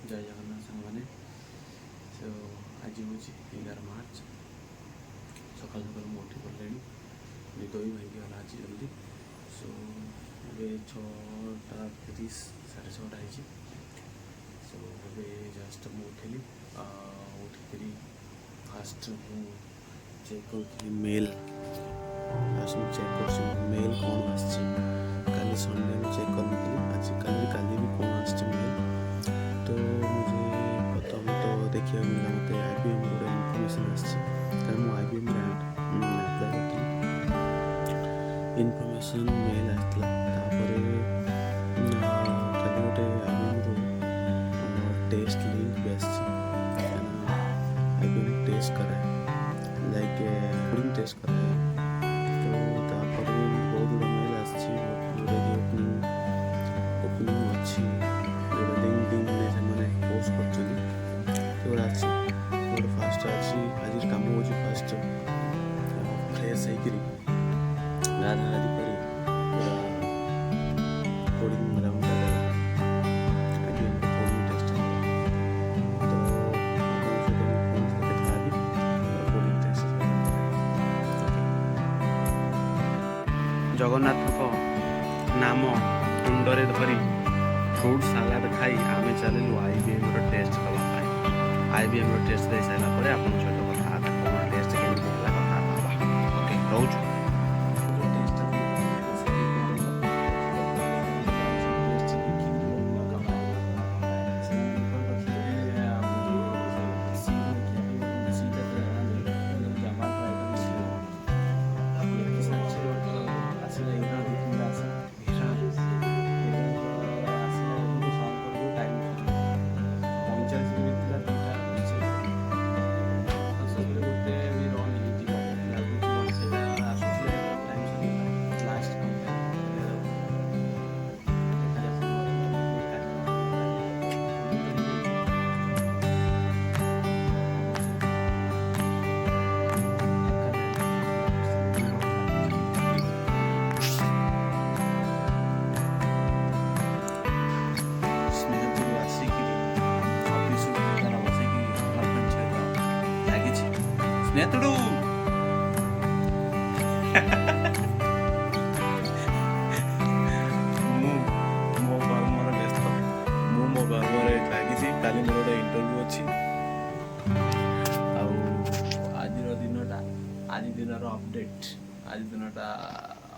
जय जगन्नाथ सांग मैंने सो आज हूँ 11 मार्च सकाल सकाल मुझे पड़े निद भी भाई आज जल्दी सो ए 6:30 6:30 सो ए जस्ट मुझे उठिक फास्ट चेक कर मेल फास्ट चेक कर मेल कौन आल संडे में चेक कर आज काली भी कौन मेल तो मुझे प्रथम तो देखिए मिला मत IBM गोटे इनफर्मेशन आईबीएम अप्लाई करती इनफर्मेशन मेल आसला खाली गोटे IBM टेस्ट लिंक भी IBM टेस्ट कराए लाइक कोडिंग टेस्ट कराए तो बहुत गुड़ा मेल ओपनिंग अच्छी पोस्ट कर फास्ट अच्छी आज कम हो फास्ट फ्रेश होकर गाधागाधि कर coding ground coding test Jagannath नाम तुंडरे धरी फ्रूट सालाड खाई आम चलू IBM टेस्ट करवाई IBM टेस्ट दे सारा पर आप कथा कौन टेस्ट केमती है कथा ओके रोज स्नेहतुडू मो कर्मर व्यस्त मो कर्मर लगी काली मोर गोटे इंटरव्यू अच्छी आज दिन अपडेट आज दिनटा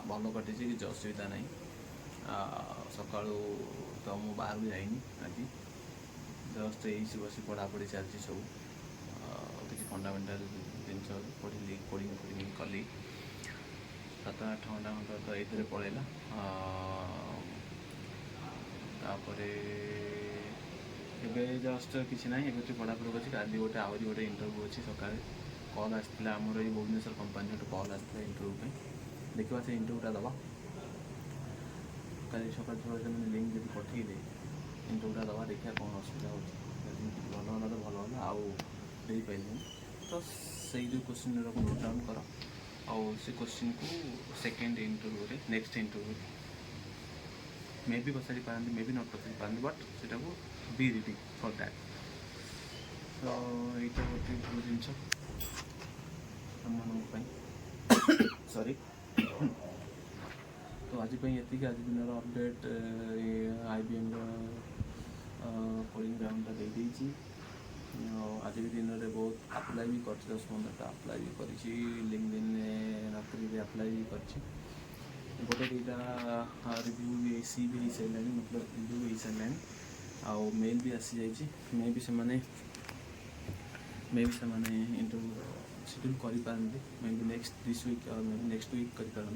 भल कटी किसी असुविधा ना सका तो मु बाहर को जाइनी आज जस्ट यही बस पढ़ापढ़ी चलती सब किसी फंडामेंटाल जिन पढ़ी कोडिंग कली 7-8 घंटा खंड तो ये पड़ेगा जस्ट किसी ना ये पढ़ापढ़ी अच्छी काली गोटे आहरी गोटे इंटरव्यू अच्छी सका कल आसाला आमर ये भुवनेश्वर कंपानी गोटे कल आसाला इंटरव्यू पे देखा से इंटरव्यूटा दवा कल सकाल मैंने लिंक जब पठेदे इंटरव्यूटा दवा देखा कौन असुविधा हो भल तो भल है आउ पारे तो से जो क्वेश्चन नोट डाउन कर और से क्वेश्चन को सेकेंड इंटरव्यू नेक्स्ट इंटरव्यू मे भी पचारि पारती मे भी नट पचारि पारती बट से बी रेडी फॉर दैट तो यहाँ गोटे भल जिन सॉरी तो आज ये आज दिन अपडेट IBM कोडिंग ग्राउंडा दे देती आज भी दिन में बहुत अप्लाई भी कर 10-15टा अप्लाई भी कर लिंक्डइन नौकरी अप्लाई भी कर गोटे दुईटा रिव्यू भी सी भी हो सारे मतलब रिव्यू हो सारे आउ मेल भी आसी जाइए मे भी से इंटरव्यू शेड्यूल करें मे भी नेक्स्ट दिस वीक और मे भी नेक्स्ट वीक करें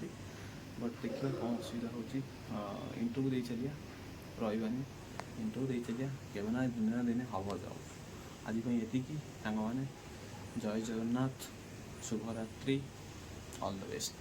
बट देखिए कौन असुविधा हो इंटरव्यू दे चलिए रही इंटरव्यू दे चलिए केवे ना दिन हम जाओ आज ये सांग मैंने जय जगन्नाथ शुभरात्रि ऑल द बेस्ट।